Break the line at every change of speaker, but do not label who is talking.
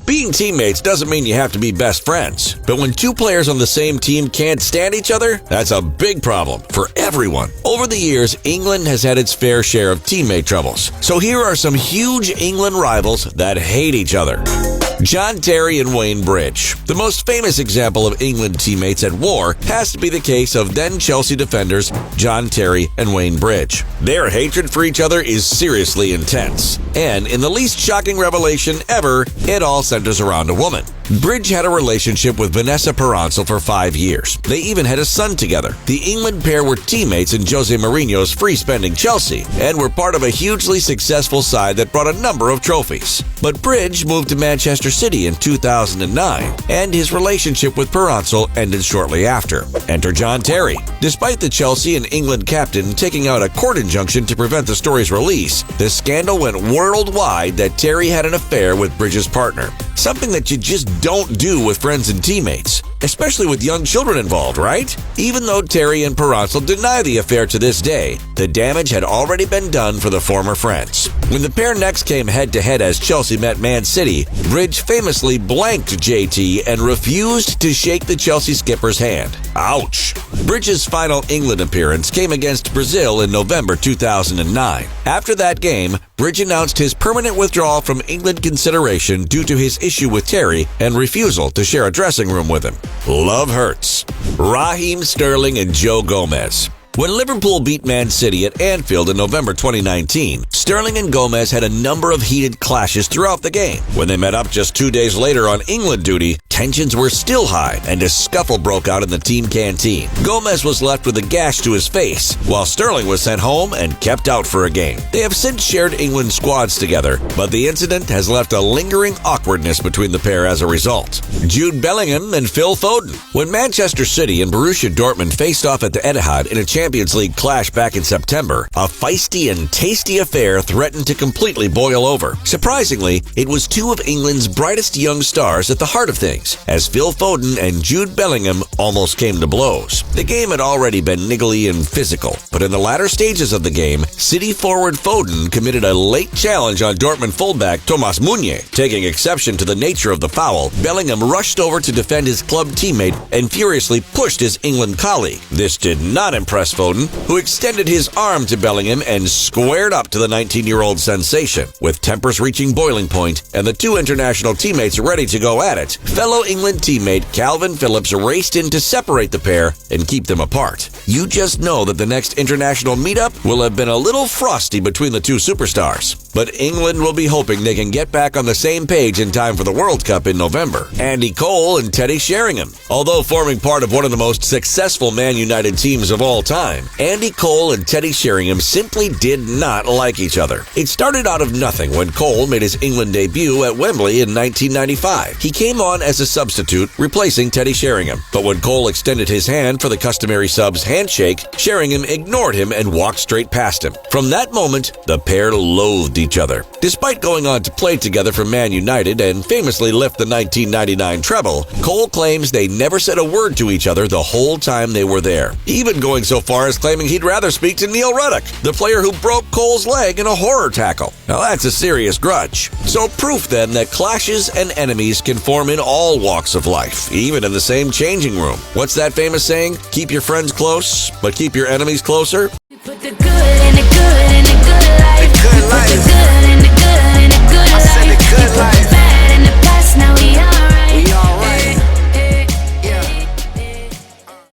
Being teammates doesn't mean you have to be best friends, but when two players on the same team can't stand each other, that's a big problem for everyone. Over the years, England has had its fair share of teammate troubles. So here are some huge England rivals that hate each other. John Terry and Wayne Bridge. The most famous example of England teammates at war has to be the case of then Chelsea defenders John Terry and Wayne Bridge. Their hatred for each other is seriously intense. And in the least shocking revelation ever, it all centers around a woman. Bridge had a relationship with Vanessa Paranzl for 5 years. They even had a son together. The England pair were teammates in Jose Mourinho's free-spending Chelsea and were part of a hugely successful side that brought a number of trophies. But Bridge moved to Manchester City in 2009, and his relationship with Paranzl ended shortly after. Enter John Terry. Despite the Chelsea and England captain taking out a court injunction to prevent the story's release, the scandal went worldwide that Terry had an affair with Bridge's partner. Something that you just don't do with friends and teammates, especially with young children involved, right? Even though Terry and Paranzl deny the affair to this day, the damage had already been done for the former friends. When the pair next came head-to-head as Chelsea met Man City, Bridge famously blanked JT and refused to shake the Chelsea skipper's hand. Ouch! Bridge's final England appearance came against Brazil in November 2009. After that game, Bridge announced his permanent withdrawal from England consideration due to his issue with Terry and refusal to share a dressing room with him. Love hurts. Raheem Sterling and Joe Gomez. When Liverpool beat Man City at Anfield in November 2019, Sterling and Gomez had a number of heated clashes throughout the game. When they met up just 2 days later on England duty, tensions were still high and a scuffle broke out in the team canteen. Gomez was left with a gash to his face, while Sterling was sent home and kept out for a game. They have since shared England squads together, but the incident has left a lingering awkwardness between the pair as a result. Jude Bellingham and Phil Foden. When Manchester City and Borussia Dortmund faced off at the Etihad in a Champions League clash back in September, a feisty and tasty affair threatened to completely boil over. Surprisingly, it was two of England's brightest young stars at the heart of things, as Phil Foden and Jude Bellingham almost came to blows. The game had already been niggly and physical, but in the latter stages of the game, City forward Foden committed a late challenge on Dortmund fullback Thomas Meunier. Taking exception to the nature of the foul, Bellingham rushed over to defend his club teammate and furiously pushed his England colleague. This did not impress Foden, who extended his arm to Bellingham and squared up to the 19-year-old sensation. With tempers reaching boiling point and the two international teammates ready to go at it, fellow England teammate Calvin Phillips raced in to separate the pair and keep them apart. You just know that the next international meetup will have been a little frosty between the two superstars. But England will be hoping they can get back on the same page in time for the World Cup in November. Andy Cole and Teddy Sheringham. Although forming part of one of the most successful Man United teams of all time, Andy Cole and Teddy Sheringham simply did not like each other. It started out of nothing when Cole made his England debut at Wembley in 1995. He came on as a substitute, replacing Teddy Sheringham. But when Cole extended his hand for the customary sub's handshake, Sheringham ignored him and walked straight past him. From that moment, the pair loathed each other. Despite going on to play together for Man United and famously lift the 1999 treble, Cole claims they never said a word to each other the whole time they were there, even going so far as claiming he'd rather speak to Neil Ruddock, the player who broke Cole's leg in a horror tackle. Now that's a serious grudge. So proof then that clashes and enemies can form in all walks of life, even in the same changing room. What's that famous saying? Keep your friends close, but keep your enemies closer.
Put the good in the good in the good life.
The good life.
Put the good in the good in the good
I said the good life.